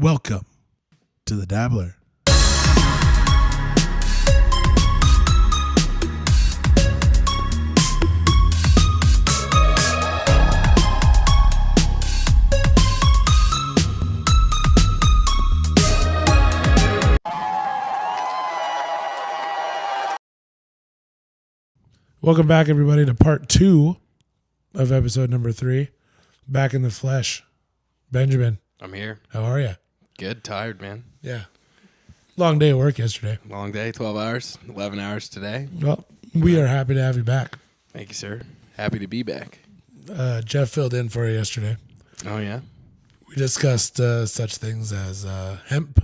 Welcome to the Dabbler. Welcome back, everybody, to part 2 of episode number 3. Back in the flesh. Benjamin, I'm here. how are you? Good. Tired, man. Yeah. Long day at work yesterday. Long day, 12 hours, 11 hours today. Well, we are happy to have you back. Thank you, sir. Happy to be back. Jeff filled in for you yesterday. Oh, yeah? We discussed such things as hemp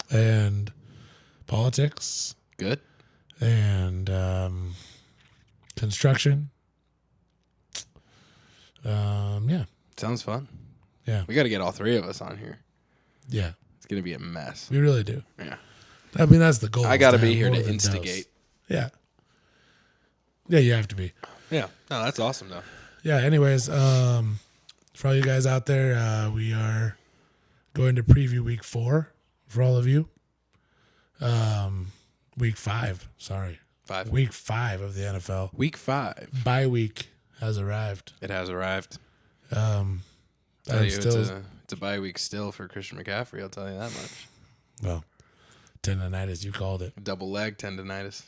and politics Good. and construction. Yeah. Sounds fun. Yeah. We got to get all three of us on here. Yeah. It's going to be a mess. We really do. Yeah. I mean, that's the goal. I got to be have here more to than instigate. dose. Yeah. Yeah, you have to be. Yeah. No, that's awesome, though. Yeah, anyways, for all you guys out there, we are going to preview week 4 for all of you. Week 5, sorry. 5. Week 5 of the NFL. Week 5. Bye week has arrived. It has arrived. I'm still, it's a bye week still for Christian McCaffrey, I'll tell you that much. Well, tendonitis, you called it. Double leg tendonitis.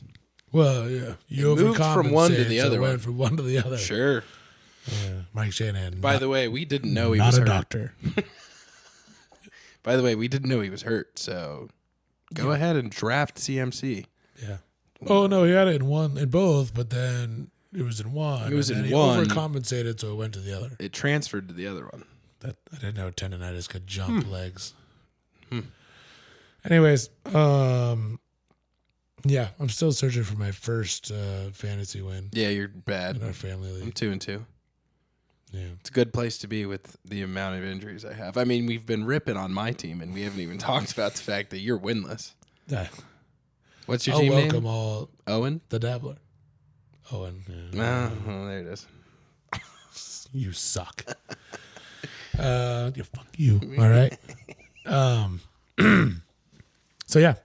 Well, yeah. You moved from one to the so other it went one. from one to the other. Sure. Yeah. Mike Shanahan. By the way, we didn't know he was hurt. Not a doctor. By the way, we didn't know he was hurt, so go ahead and draft CMC. Yeah. Oh, no, he had it in both, but then it was in one. It was and in then one. He overcompensated, so it went to the other. It transferred to the other one. That I didn't know tendonitis could jump legs. Anyways, yeah, I'm still searching for my first fantasy win Yeah, you're bad. in our family I'm league. 2-2. Yeah. It's a good place to be with the amount of injuries I have. I mean, we've been ripping on my team, and we haven't even talked about the fact that you're winless. What's your I'll team welcome name? all Owen? the Dabbler. Owen. Yeah. Oh, there it is. You suck. Fuck you. All right. So yeah,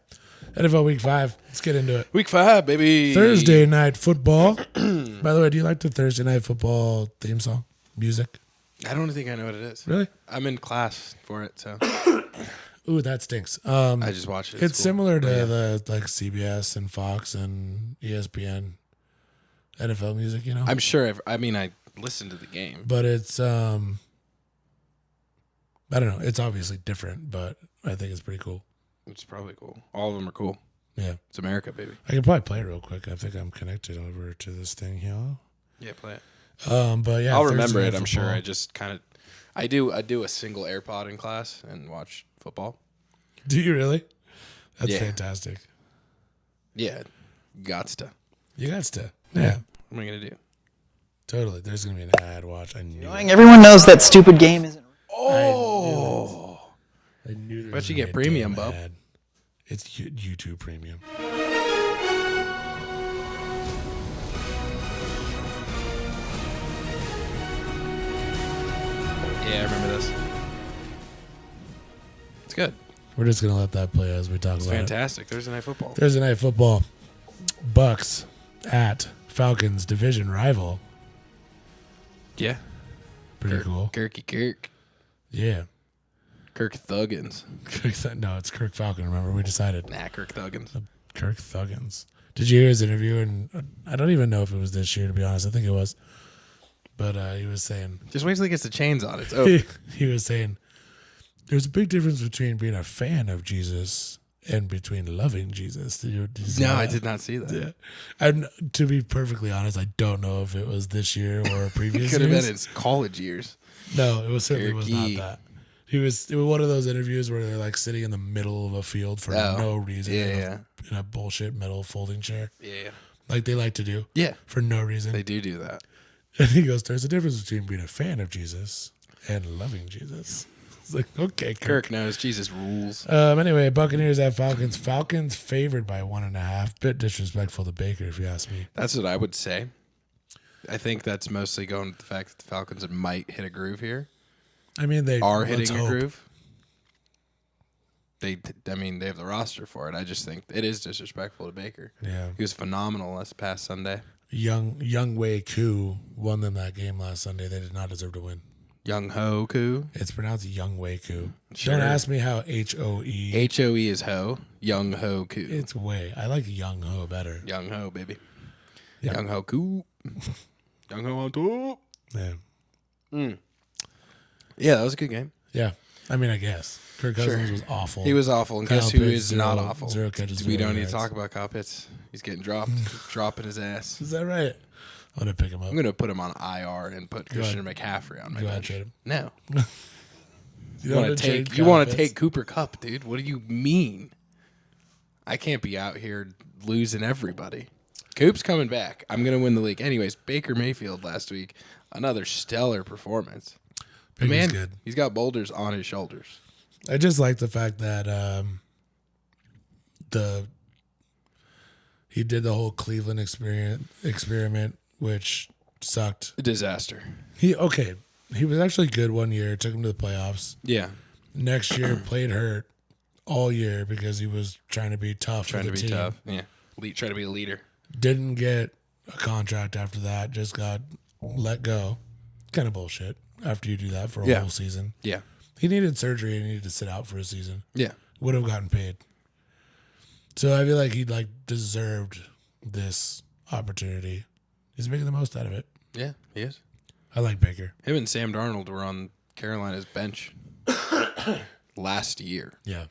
NFL Week 5. Let's get into it. Week 5, baby. Thursday night football. By the way, do you like the Thursday night football theme song music? I don't think I know what it is. Really? I'm in class for it, so Ooh, that stinks. I just watched it. It's similar to Yeah. the like CBS and Fox and ESPN NFL music, you know. I'm sure. I listened to the game. But it's I don't know. It's obviously different, but I think it's pretty cool. It's probably cool. All of them are cool. Yeah. It's America, baby. I can probably play it real quick. I think I'm connected over to this thing here. Yeah, play it. But yeah, I'll Thursday remember night it. I'm sure. football. I just kind of, I do a single AirPod in class and watch football. Do you really? That's Yeah. fantastic. Yeah, gots to. You got to. Yeah. What am I gonna do? Totally. There's gonna be an ad watch. I knew. It. Everyone knows that stupid game isn't. Oh, I knew. There Bet was you gonna get be a premium, damn bub. ad. It's YouTube Premium. yeah, I remember this. It's good. We're just gonna let that play as we talk It's about fantastic. Thursday night football. it. Thursday night football. Bucks at Falcons division rival. Yeah, Pretty cool. Kirk. Yeah. Kirk Thuggins. No, it's Kirk Falcon. Remember, we decided. Nah, Kirk Thuggins. Kirk Thuggins. Did you hear his interview? And I don't even know if it was this year, to be honest. I think it was. But he was saying, Just wait till he gets the chains on. It's over. he was saying, there's a big difference between being a fan of Jesus and between loving Jesus. Did you see No, that? I did not see that. Yeah. And to be perfectly honest, I don't know if it was this year or previous It could have years. been his college years. No, it certainly was not Kirky. that. It was one of those interviews where they're like sitting in the middle of a field for no reason in a bullshit metal folding chair. Yeah. Like they like to do. Yeah. For no reason. They do that. And he goes, there's a difference between being a fan of Jesus and loving Jesus. It's like, okay, Kirk knows Jesus rules. Anyway, Buccaneers at Falcons. Falcons favored by 1.5. Bit disrespectful to Baker, if you ask me. That's what I would say. I think that's mostly going with the fact that the Falcons might hit a groove here. I mean, they Are let's hitting a hope. groove. they have the roster for it. I just think it is disrespectful to Baker. Yeah. He was phenomenal last past Sunday. Young Wei Koo won them that game last Sunday. They did not deserve to win. Young Ho Koo. It's pronounced Young Wei Koo. Sure. Don't ask me how H-O-E. H-O-E is Ho. Young Ho Koo. It's Wei. I like Young Ho better. Young Ho, baby. Yeah. Young Ho Koo. Young Ho on top. Yeah. Yeah, that was a good game. Yeah. I mean, I guess. Kirk Cousins was awful. He was awful. And Kyle guess who Pitts, is not awful? 0 catches, We 0 don't need yards. to talk about Kyle Pitts. He's getting dropped. Dropping his ass. Is that right? I'm going to pick him up. I'm going to put him on IR and put Christian McCaffrey on my Go ahead, bench. trade him. No. You want to take Cooper Kupp, dude. What do you mean? I can't be out here losing everybody. Coop's coming back. I'm going to win the league. Anyways, Baker Mayfield last week, another stellar performance. Baker's good. He's got boulders on his shoulders. I just like the fact that he did the whole Cleveland experiment, which sucked. A disaster. He was actually good one year. Took him to the playoffs. Yeah. Next year, played hurt all year because he was trying to be tough. Trying for to the be team. tough. Yeah. Trying to be a leader. Didn't get a contract after that. Just got let go. Kind of bullshit after you do that for a whole season. Yeah. He needed surgery and needed to sit out for a season. Yeah. Would have gotten paid. So I feel like he deserved this opportunity. He's making the most out of it. Yeah, he is. I like Baker. Him and Sam Darnold were on Carolina's bench last year. Yeah.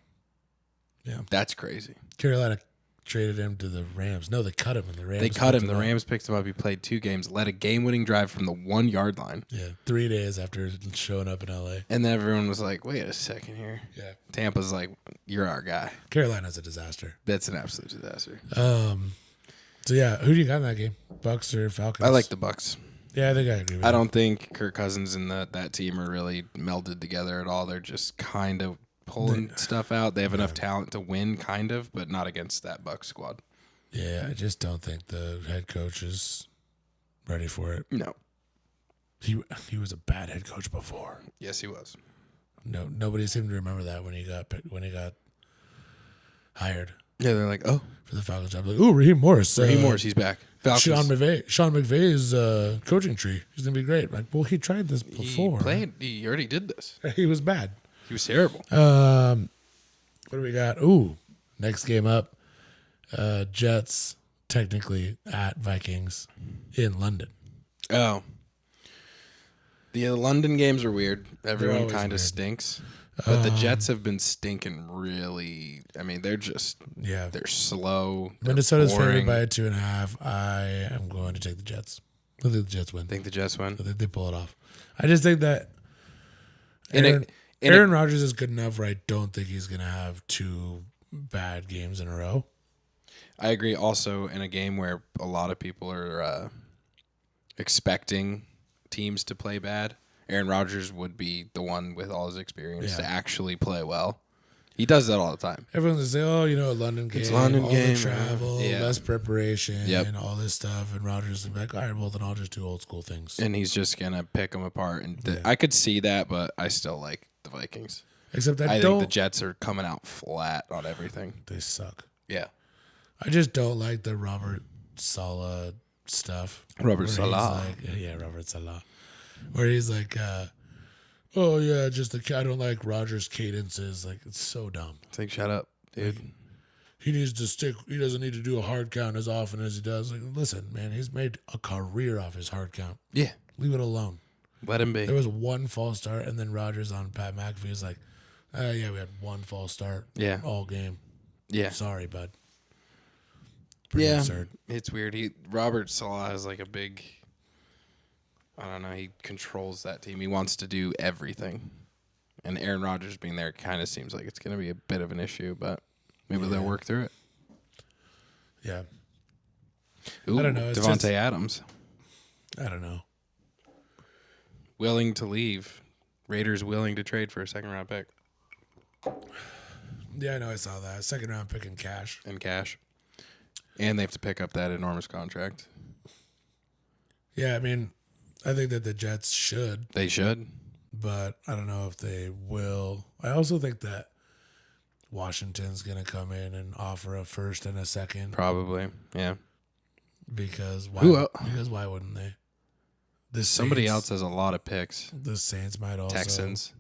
Yeah. That's crazy. Carolina traded him to the Rams. No, they cut him in the Rams. They cut him. picked The up. Rams picked him up. He played 2 games, led a game-winning drive from the 1-yard line. Yeah. 3 days after showing up in LA. And then everyone was like, wait a second here. Yeah. Tampa's like, you're our guy. Carolina's a disaster. That's an absolute disaster. So yeah, who do you got in that game? Bucks or Falcons? I like the Bucks. Yeah, I think I agree with I you. don't think Kirk Cousins and that team are really melded together at all. They're just kind of pulling stuff out. They have enough talent to win, kind of, but not against that Bucks squad. Yeah, I just don't think the head coach is ready for it. No. He was a bad head coach before. Yes, he was. No, nobody seemed to remember that when he got hired Yeah, they're like, oh, for the Falcons job. Like, ooh, Raheem Morris. Raheem Morris, he's back. Falcons. Sean McVay's coaching tree. He's gonna be great. Like, well, he tried this before. He already did this. He was bad. He was terrible. What do we got? Ooh, next game up. Jets technically at Vikings in London. Oh. The London games are weird. Everyone always kind of weird. stinks. But the Jets have been stinking really. I mean, they're just, Yeah. they're slow. They're Minnesota's boring. favored by 2.5. I am going to take the Jets. I think the Jets win. I think the Jets win. I think they pull it off. I just think that In a- Aaron Rodgers is good enough where I don't think he's going to have 2 bad games in a row. I agree. Also, in a game where a lot of people are expecting teams to play bad, Aaron Rodgers would be the one with all his experience to actually play well. He does that all the time. Everyone's going to say, oh, a London game. It's a London all game, the travel, yeah. less preparation, Yep. and all this stuff. And Rodgers is like, all right, well, then I'll just do old school things. And he's just going to pick them apart. And I could see that, but I still like the Vikings. Except I think the Jets are coming out flat on everything. They suck. Yeah. I just don't like the Robert Saleh stuff. Robert Where he's Saleh. like, Robert Saleh. Where he's like, oh, yeah, just I don't like Rodgers' cadences. Like, it's so dumb. It's like, shut up, dude. He needs to stick. He doesn't need to do a hard count as often as he does. Like, listen, man, he's made a career off his hard count. Yeah. Leave it alone. Let him be. There was one false start, and then Rodgers on Pat McAfee is like, yeah, we had one false start all game. Yeah. Sorry, bud. Pretty absurd. It's weird. Robert Saleh is like a big, I don't know, he controls that team. He wants to do everything. And Aaron Rodgers being there kind of seems like it's going to be a bit of an issue, but maybe they'll work through it. Yeah. Ooh, I don't know. It's Devontae just- Adams, I don't know. willing to leave. Raiders willing to trade for a second-round pick Yeah, I know. I saw that. Second round pick in cash. in cash. And they have to pick up that enormous contract. Yeah, I mean, I think that the Jets should, They should. but I don't know if they will. I also think that Washington's going to come in and offer a first and a second Probably. Yeah. because why? Who el- Because why wouldn't they? Somebody Saints- else has a lot of picks. The Saints might also. Texans.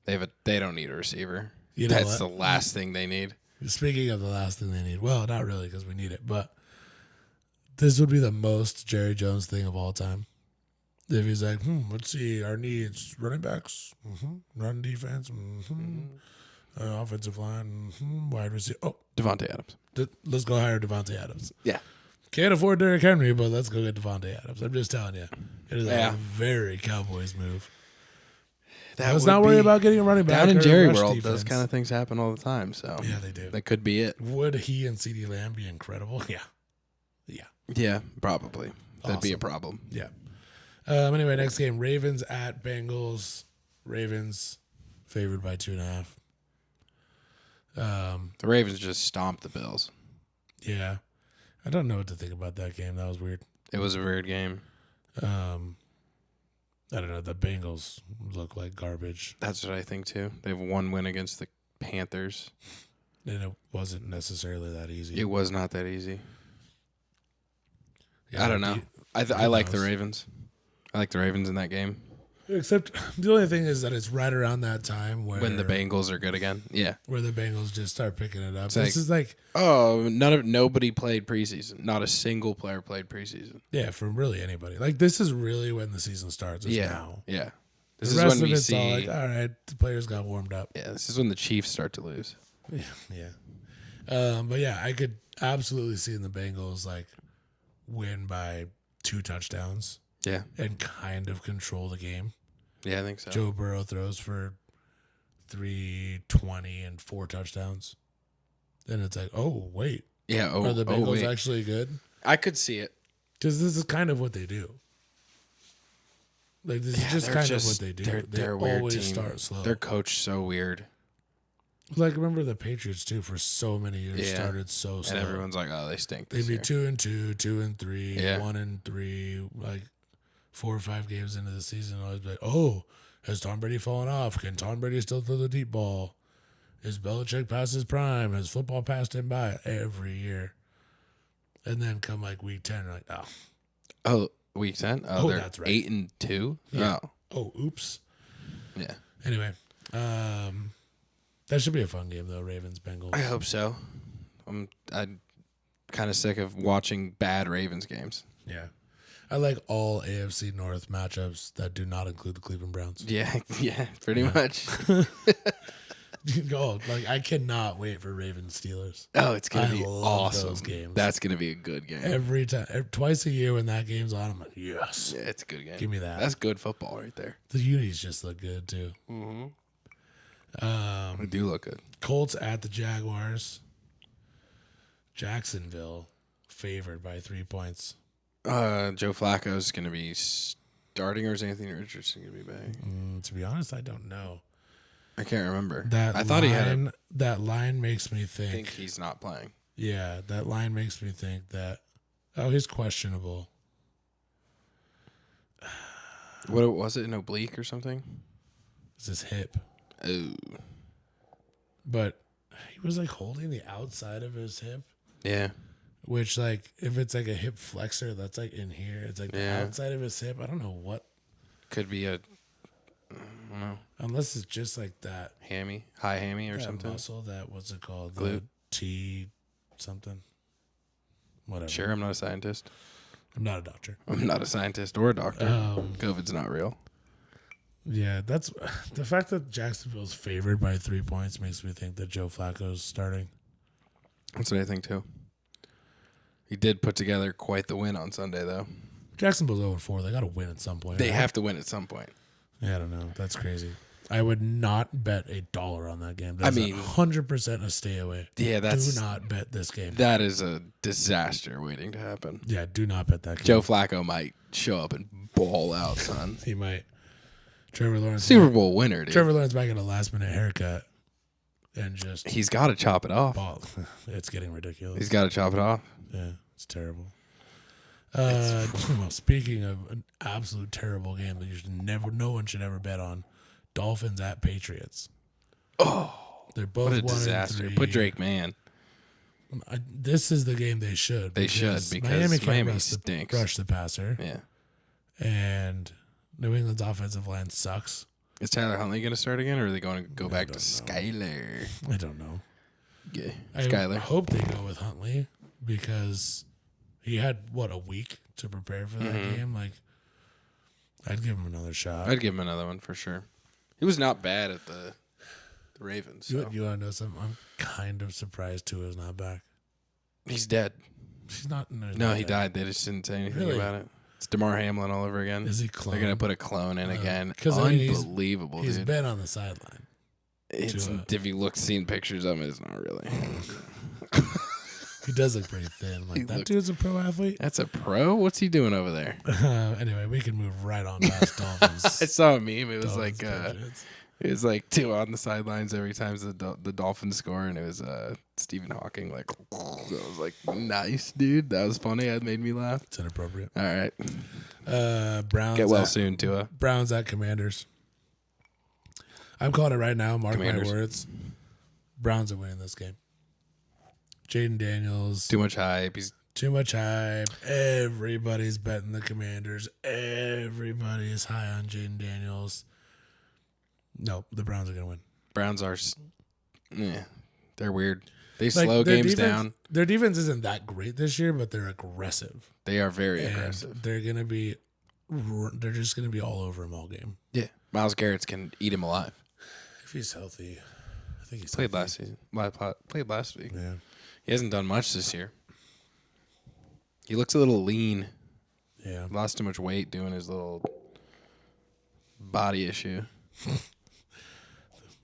They don't need a receiver. You know That's what? the last thing they need. Speaking of the last thing they need, well, not really because we need it, but this would be the most Jerry Jones thing of all time. If he's like, let's see, our needs, running backs, run defense, offensive line, wide receiver. Oh, Devontae Adams. let's go hire Devontae Adams. Yeah. Can't afford Derrick Henry, but let's go get Devontae Adams. I'm just telling you. It is Yeah. a very Cowboys move. That Let's would not worry be- about getting a running back. Down in or a Jerry rush World, defense. those kind of things happen all the time. So Yeah, they do. that could be it. Would he and CeeDee Lamb be incredible? Yeah. Yeah, probably. That'd be a Awesome. problem. Yeah. Anyway, next game, Ravens at Bengals. Ravens favored by 2.5. The Ravens just stomped the Bills. Yeah. I don't know what to think about that game. That was weird. It was a weird game. I don't know. The Bengals look like garbage. That's what I think too. They have one win against the Panthers. And it wasn't necessarily that easy. It was not that easy. Yeah, I don't know. I who like the knows? Ravens. I like the Ravens in that game Except the only thing is that it's right around that time where when the Bengals are good again. Yeah. where the Bengals just start picking it up. It's This is like Oh, nobody played preseason. Not a single player played preseason. yeah, from really anybody. Like this is really when the season starts. Is now. Yeah. This The is rest when of we it's see. all like, all right, the players got warmed up. Yeah, this is when the Chiefs start to lose. Yeah. But yeah, I could absolutely see the Bengals like win by 2 touchdowns Yeah. and kind of control the game. Yeah, I think so. Joe Burrow throws for 320 and 4 touchdowns. Then it's like, oh, wait. Yeah. Are the Bengals wait. actually good? I could see it. Because this is kind of what they do. Like, this is just they're kind of what they do. They're a they weird always team. start slow. They're coached so weird. Like, remember the Patriots, too, for so many years Yeah. started so slow. And everyone's like, oh, they stink They'd this be year. 2-2, 2-3, Yeah. 1-3, like 4 or 5 games into the season. I was like, oh, has Tom Brady fallen off? Can Tom Brady still throw the deep ball? Is Belichick past his prime? Has football passed him by every year? And then come like week 10, like, oh, Oh, week 10? Oh, they're that's right. 8-2? Yeah. Oh, oops. yeah. Anyway, that should be a fun game, though, Ravens, Bengals. I hope so. I'm kind of sick of watching bad Ravens games. Yeah. I like all AFC North matchups that do not include the Cleveland Browns. Yeah, pretty much. Oh, like I cannot wait for Ravens Steelers. Oh, it's going I to be love awesome. those games. That's going to be a good game. Every time, twice a year when that game's on, I'm like, yes, Yeah, it's a good game. give me that. That's good football right there. The unis just look good too. They do look good. Colts at the Jaguars. Jacksonville favored by 3 points. Joe Flacco's going to be starting, or is Anthony Richardson going to be back? To be honest, I don't know. I can't remember. That I thought he had. that line makes me I think. think he's not playing. Yeah, that line makes me think that. Oh, he's questionable. What was it? An oblique or something? It's his hip, Oh, but he was like holding the outside of his hip. yeah. Which, like, if it's like a hip flexor, that's like in here. It's like the Yeah. outside of his hip. I don't know what, Could be a. I don't know. unless it's just like that, High hammy or that something. muscle. That what's it called? Glute. The T something. Whatever. Sure, I'm not a scientist. I'm not a doctor. I'm not a scientist or a doctor. COVID's not real. Yeah, that's the fact that Jacksonville's favored by 3 points makes me think that Joe Flacco's starting. That's what I think too. He did put together quite the win on Sunday, though. Jacksonville's 0-4. They got to win at some point. They right? have to win at some point. Yeah, I don't know. That's crazy. I would not bet $1 on that game. That's 100% a stay away. Yeah, that's do not bet this game. that is a disaster waiting to happen. Yeah, do not bet that game. Joe Flacco might show up and ball out, son. He might. Trevor Lawrence. Super Bowl winner, dude. Trevor Lawrence might get a last minute haircut and just He's got to chop it off. ball. It's getting ridiculous. He's got to chop it off. Yeah, it's terrible. Well, speaking of an absolute terrible game that no one should ever bet on, Dolphins at Patriots. Oh, They're both What a 1 disaster. and 3. Put Drake May in. This is the game they should. They should because Miami stinks. Rush the passer. Yeah. And New England's offensive line sucks. Is Tyler Huntley going to start again, or are they going to go back to know. Skyler? I don't know. Yeah, I Skyler. hope they go with Huntley because he had, a week to prepare for that game? Like, I'd give him another shot. I'd give him another one for sure. He was not bad at the Ravens. So. You want to know something? I'm kind of surprised Tua's not back. He's dead. He's not. No, he died. They just didn't say anything Really? about it. It's DeMar Hamlin all over again. Is he clone? They're going to put a clone in again. Unbelievable, he's dude. been on the sideline. If you seen pictures of him, it's not really. He does look pretty thin. Like, that dude's a pro athlete. That's a pro? What's he doing over there? Anyway, we can move right on past Dolphins. I saw a meme. It was Dolphins, it was like two on the sidelines every time the Dolphins score, and it was Stephen Hawking. Like, so I was like, nice, dude. That was funny. That made me laugh. It's inappropriate. All right. Browns. Get well soon, Tua. Browns at Commanders. I'm calling it right now. Mark my words. Browns are winning this game. Jaden Daniels. Too much hype. He's too much hype. Everybody's betting the Commanders. Everybody is high on Jaden Daniels. No, the Browns are going to win. Browns are, they're weird. They slow games down. Their defense isn't that great this year, but they're aggressive. They are very aggressive. They're just going to be all over him all game. Yeah. Myles Garrett can eat him alive. If he's healthy. I think he's played last season. Played last week. Yeah. He hasn't done much this year. He looks a little lean. Yeah. Lost too much weight doing his little body issue.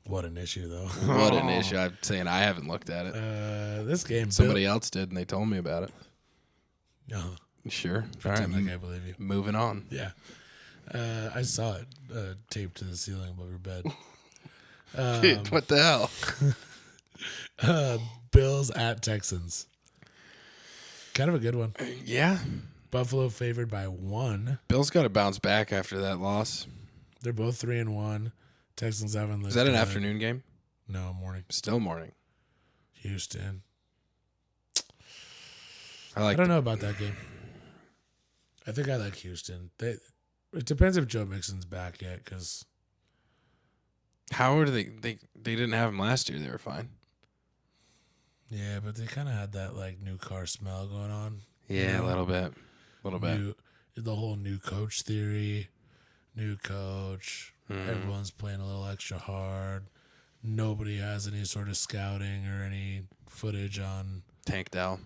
What an issue, though. What an issue. I'm saying I haven't looked at it. This game. Somebody else did, and they told me about it. Uh-huh. Sure. All right. I believe you. Moving on. Yeah. I saw it taped to the ceiling above your bed. Dude, what the hell? Bills at Texans. Kind of a good one. Yeah. Buffalo favored by 1. Bills got to bounce back after that loss. They're both 3-1. Texans haven't. Is that an afternoon game? No, morning. Still morning. Houston. I don't know about that game. I think I like Houston. It depends if Joe Mixon's back yet, because. How are they? They didn't have him last year. They were fine. Yeah, but they kind of had that new car smell going on. Yeah, a little bit. The whole new coach theory. New coach. Everyone's playing a little extra hard. Nobody has any sort of scouting or any footage on Tank Dell.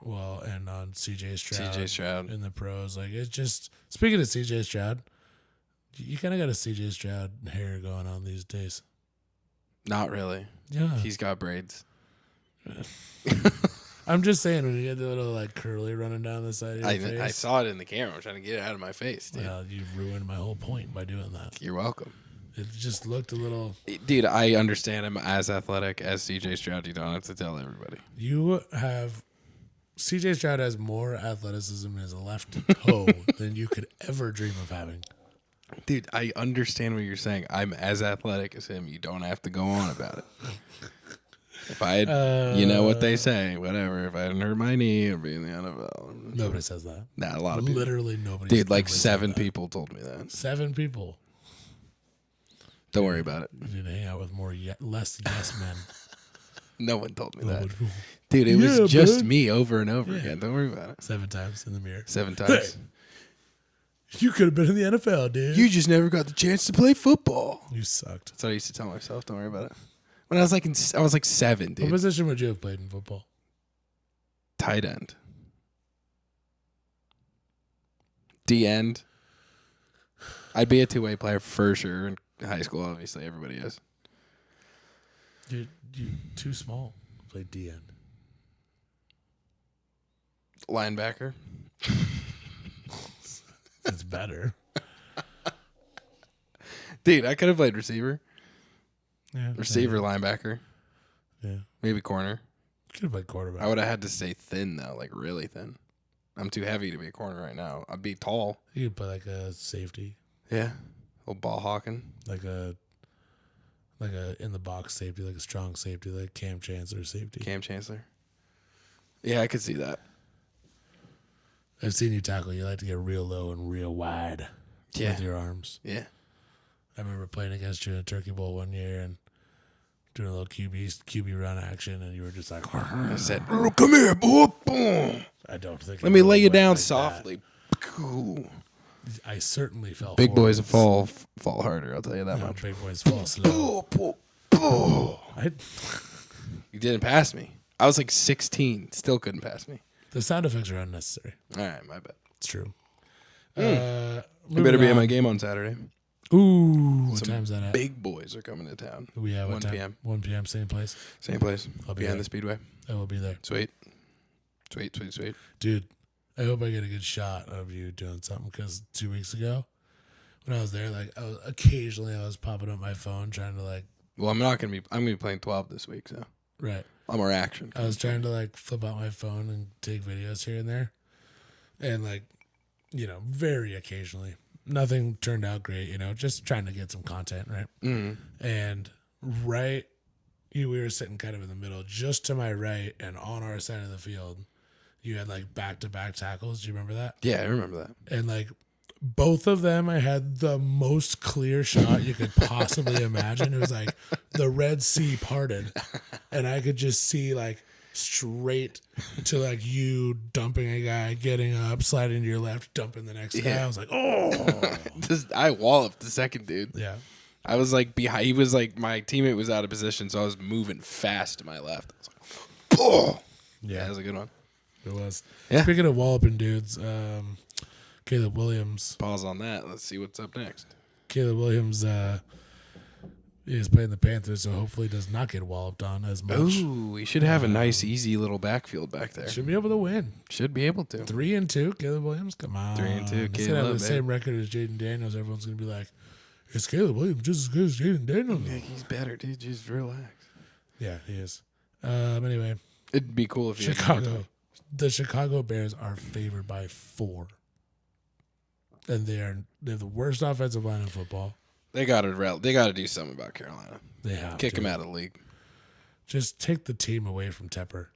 Well, and on CJ Stroud. CJ Stroud. In the pros. It's just, speaking of CJ Stroud, you kind of got a CJ Stroud hair going on these days. Not really. Yeah. He's got braids. I'm just saying, when you get the little curly running down the side of your face. I saw it in the camera. I'm trying to get it out of my face, dude. Well, you ruined my whole point by doing that. You're welcome. It just looked a little. Dude, I understand I'm as athletic as CJ Stroud. You don't have to tell everybody. You have. CJ Stroud has more athleticism in his left toe than you could ever dream of having. Dude, I understand what you're saying. I'm as athletic as him. You don't have to go on about it. If I had, you know what they say, whatever. If I hadn't hurt my knee, I'd be in the NFL. Nobody says that. Nah, a lot of people. Literally nobody. Dude, like 7 people told me that. 7 people. Don't worry about it. You need to hang out with less yes men. No one told me that. Dude, it was just me over and over again. Don't worry about it. 7 times in the mirror. 7 times. Hey, you could have been in the NFL, dude. You just never got the chance to play football. You sucked. That's what I used to tell myself. Don't worry about it. When I was I was 7, dude. What position would you have played in football? Tight end. D end. I'd be a 2-way player for sure in high school. Obviously, everybody is. You're too small to play D end. Linebacker. It's better. Dude, I could have played receiver. Yeah, Receiver, linebacker. Yeah. Maybe corner. Could have played quarterback. I would have had to stay thin, though, really thin. I'm too heavy to be a corner right now. I'd be tall. You could play a safety. Yeah. Little ball hawking. Like a Like a in the box safety, like a strong safety, like Cam Chancellor safety. Cam Chancellor. Yeah, I could see that. I've seen you tackle. You like to get real low and real wide with your arms. Yeah. I remember playing against you in a Turkey Bowl one year and doing a little QB run action, and you were just like, I said, "Oh, come here, boy. Boom. I don't think. Let me lay you went down like softly." Cool. that. I certainly fell. Big boys forwards. fall harder. I'll tell you that No, much. big boys fall slow. I, You didn't pass me. I was like 16. Still couldn't pass me. the sound effects are unnecessary. All right, my bad. It's true. You better be at my game on Saturday. Ooh, what Some time's that at? Big boys are coming to town. We have 1 p.m. 1 p.m. Same place. Same place. I'll be Behind there. the Speedway. I will be there, Sweet. dude. I hope I get a good shot of you doing something because 2 weeks ago, when I was there, like I was popping up my phone trying to like. Well, I'm gonna be playing 12 this week, so Right. I'm more action. I was trying to like flip out my phone and take videos here and there, and like, very occasionally. Nothing turned out great, just trying to get some content, right? Mm-hmm. And we were sitting kind of in the middle, just to my right and on our side of the field. You had like back-to-back tackles. Do you remember that? Yeah, I remember that. And like both of them, I had the most clear shot you could possibly imagine. It was like the Red Sea parted, and I could just see like straight to like you dumping a guy, getting up, sliding to your left, dumping the next guy. I was like, oh, I walloped the second dude. yeah. I was like behind. He was like my teammate was out of position, so I was moving fast to my left. I was like, oh, yeah, that was a good one. It was. Yeah. Speaking of walloping dudes, Caleb Williams. Pause on that. Let's see what's up next. Caleb Williams is playing the Panthers, so hopefully does not get walloped on as much. Ooh, we should have a nice, easy little backfield back there. Should be able to win. Should be able to. 3-2, Caleb Williams. Come on. 3-2, He's gonna have Caleb, the same record as Jaden Daniels. Everyone's gonna be like, "Is Caleb Williams just as good as Jaden Daniels?" Yeah, he's better, dude. Just relax. Yeah, he is. Anyway, It'd be cool if you Chicago. The Chicago Bears are favored by 4, and they have the worst offensive line in football. They gotta do something about Carolina. They have Kick to. him out of the league. Just take the team away from Tepper.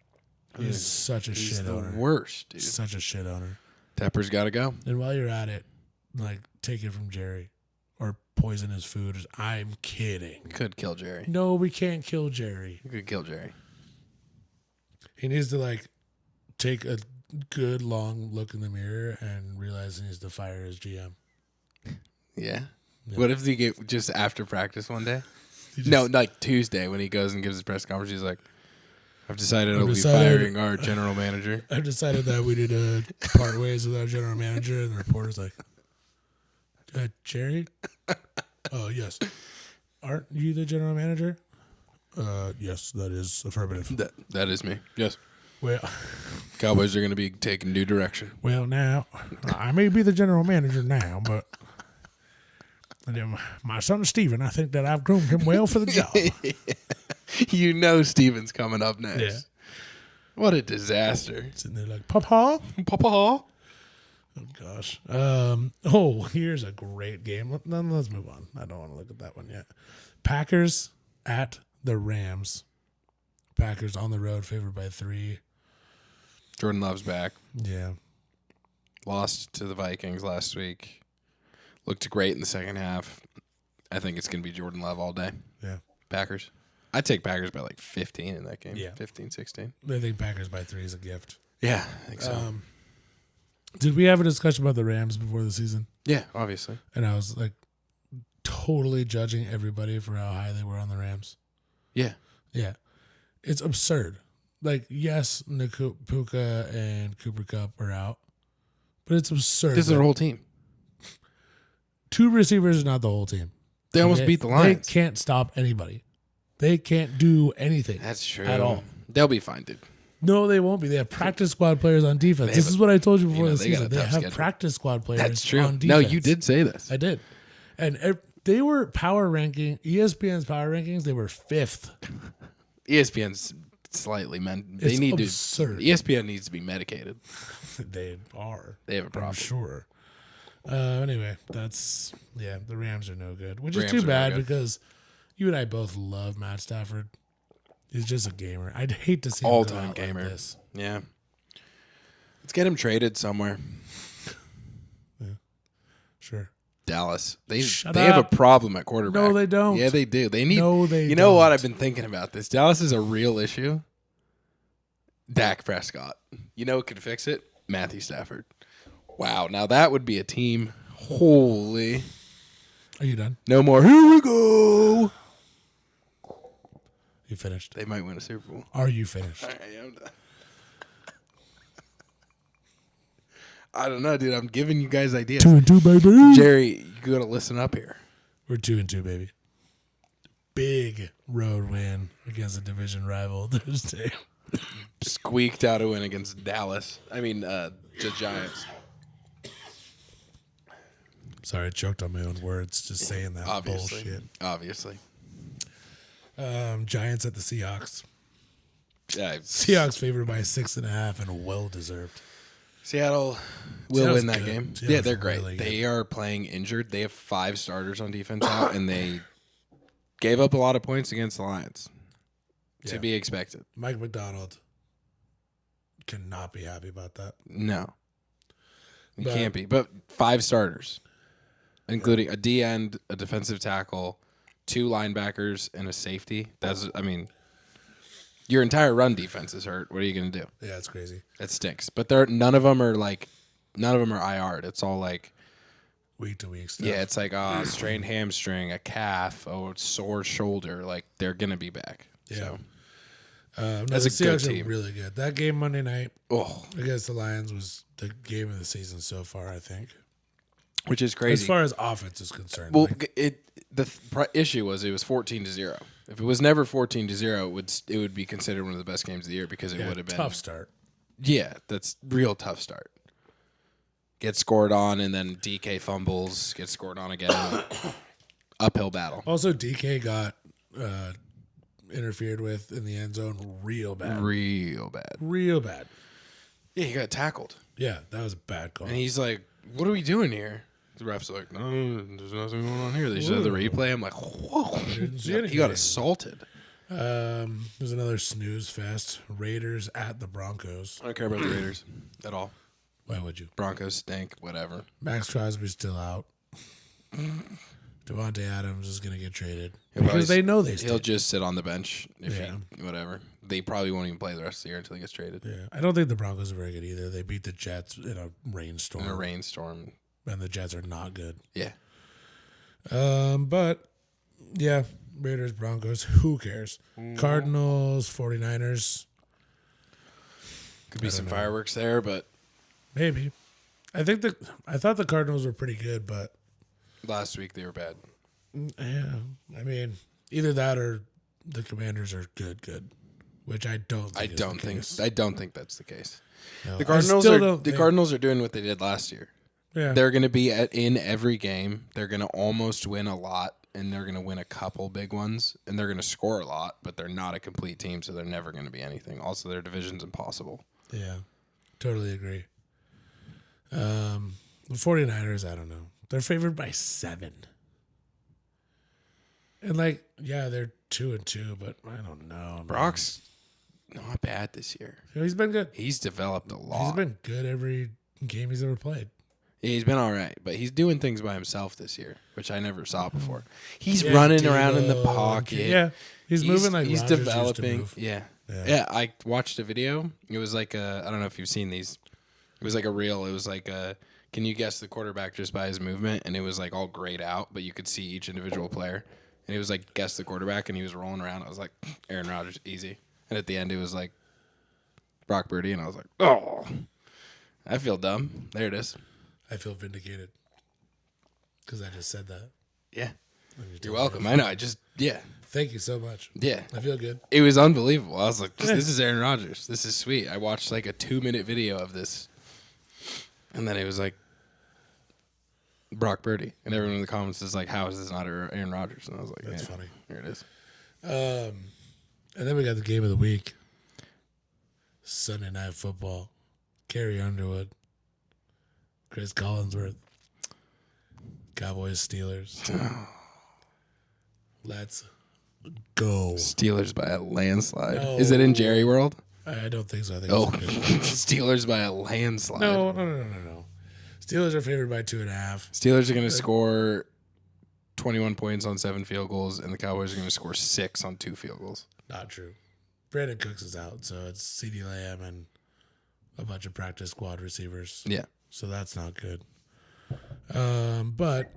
He's such a He's shit the owner. worst, dude. Such a shit owner. Tepper's got to go. And while you're at it, like take it from Jerry, or poison his food. I'm kidding. Could kill Jerry. No, we can't kill Jerry. You could kill Jerry. He needs to like take a good long look in the mirror and realize he needs to fire his GM. Yeah. Yeah. What if he get just after practice one day? No, like Tuesday when he goes and gives his press conference. He's like, "I've decided I'll be firing our general manager." I've decided that we need to part ways with our general manager. And the reporter's like, Jerry? Oh, yes. Aren't you the general manager? Yes, that is affirmative. That is me. Yes. Well, Cowboys are going to be taking new direction. well, now, I may be the general manager now, but my son Steven, I think that I've groomed him well for the job. You know Steven's coming up next. Yeah. What a disaster. Sitting there like, Papa? Papa. Oh, gosh. Here's a great game. Let's move on. I don't want to look at that one yet. Packers at the Rams. Packers on the road, favored by 3. Jordan Love's back. Yeah. Lost to the Vikings last week. Looked great in the second half. I think it's going to be Jordan Love all day. Yeah. Packers. I'd take Packers by like 15 in that game. Yeah. 15, 16. I think Packers by 3 is a gift. Yeah, I think so. Did we have a discussion about the Rams before the season? Yeah, obviously. And I was like totally judging everybody for how high they were on the Rams. Yeah. Yeah. It's absurd. Like, yes, Puka and Cooper Kupp are out, but it's absurd. This is their whole team. 2 receivers is not the whole team. They almost beat the Lions. They can't stop anybody. They can't do anything. That's true. At all. They'll be fine, dude. No, they won't be. They have practice squad players on defense. This is what I told you before the they got a season. They tough have schedule. practice squad players That's true. on defense. No, you did say this. I did. And they were power ranking, ESPN's power rankings, they were 5th. ESPN's slightly It's absurd. ESPN needs to be medicated. They are. They have a problem. I'm sure. Anyway, the Rams are no good, which is Rams too are no bad good. because, You and I both love Matt Stafford. He's just a gamer. I'd hate to see him All-time go out gamer. like this. Yeah. Let's get him traded somewhere. Sure. Dallas. They Shut have a up. problem at quarterback. No, they don't. Yeah, they do. They need. No, they You know what? don't. I've been thinking about this. Dallas is a real issue. Dak Prescott. You know who could fix it? Matthew Stafford. Wow. Now that would be a team. Holy. Are you done? No more. Here we go. You finished? They might win a Super Bowl. Are you finished? I am done. I don't know, dude. I'm giving you guys ideas. 2-2, baby. Jerry, you gotta listen up here. We're 2-2, baby. Big road win against a division rival Thursday. Squeaked out a win against Dallas. I mean, the Giants. Sorry, I choked on my own words just saying that Obviously. bullshit. Obviously. Giants at the Seahawks. Yeah, Seahawks favored by 6.5 and well deserved. Seattle will Seattle's win that good. game. Seattle's Yeah, they're great. really good. They are playing injured. They have 5 starters on defense out, and they gave up a lot of points against the Lions. Yeah. To be expected. Mike McDonald cannot be happy about that. No. You But- can't be. But 5 starters, including a D end, a defensive tackle, 2 linebackers, and a safety. Your entire run defense is hurt. What are you going to do? Yeah, it's crazy. That stinks. But none of them are IR'd. It's all like, Week to week stuff. yeah, it's like strained hamstring, a calf, sore shoulder. Like they're going to be back. Yeah. So, No, That's the a good Seahawks team. are really good. That game Monday night oh, against the Lions was the game of the season so far, I think. which is As crazy. far as offense is concerned. Well, like, issue was it was 14-0. If it was never 14-0, it would be considered one of the best games of the year because it yeah, would have been tough start. Yeah, that's real tough start. Get scored on and then DK fumbles, get scored on again. Uphill battle. Also, DK got interfered with in the end zone real bad. Real bad. Real bad. Yeah, he got tackled. Yeah, that was a bad call. And he's like, "What are we doing here?" The ref's like, "No, there's nothing going on here." They showed the replay. I'm like, "Whoa!" Didn't see He got anything. assaulted. There's another snooze fest. Raiders at the Broncos. I don't care about the Raiders at all. Why would you? Broncos stink. Whatever. Max Crosby's still out. Devontae Adams is going to get traded He'll because probably- they know they He'll stink. just sit on the bench if Yeah. whatever. They probably won't even play the rest of the year until he gets traded Yeah, I don't think the Broncos are very good either. They beat the Jets in a rainstorm, in a rainstorm. and the Jets are not good. Yeah. But yeah, Raiders, Broncos, who cares? Mm-hmm. Cardinals, 49ers, Could be don't some know. fireworks there, but maybe. I thought the Cardinals were pretty good, but last week they were bad. yeah, I mean, either that or the Commanders are good, which I don't. I Think don't think that's the case. No, The I Cardinals still are don't the think- Cardinals are doing what they did last year. Yeah, They're going to be in every game. They're going to almost win a lot, and they're going to win a couple big ones, and they're going to score a lot, but they're not a complete team, so they're never going to be anything. Also, their division's impossible. yeah, totally agree. The 49ers, I don't know. They're favored by 7. And they're 2-2, but I don't know. man. Brock's not bad this year. He's been good. He's developed a lot. He's been good every game he's ever played. Yeah, he's been all right, but he's doing things by himself this year, which I never saw before. He's Yeah, running around in the Debo, pocket. Yeah, he's moving like he's Rodgers used to developing. move. Yeah. Yeah. yeah. I watched a video. It was like I don't know if you've seen these. It was like a reel. It was like can you guess the quarterback just by his movement? And it was like all grayed out, but you could see each individual player. And it was like guess the quarterback, and he was rolling around. I was like, Aaron Rodgers, easy. And at the end, it was like Brock Purdy, and I was like, oh, I feel dumb. There it is. I feel vindicated because I just said that. Yeah. when you You're told welcome. me. I know. I just Thank you so much. yeah. I feel good. It was unbelievable. I was like, this is Aaron Rodgers. This is sweet. I watched like a 2-minute video of this. And then it was like Brock Purdy. And everyone in the comments is like, how is this not Aaron Rodgers? And I was like, That's yeah, funny. Here it is. And then we got the game of the week. Sunday Night Football. Carrie Underwood. Chris Collinsworth. Cowboys Steelers. Let's Go. Steelers by a landslide. No. Is it in Jerry World? I don't think so. I think Oh, it's Steelers by a landslide. No. Steelers are favored by 2.5. Steelers are going to score 21 points on 7 field goals, and the Cowboys are going to score 6 on 2 field goals. Not true. Brandon Cooks is out, so it's CeeDee Lamb and a bunch of practice squad receivers. Yeah. So that's not good. But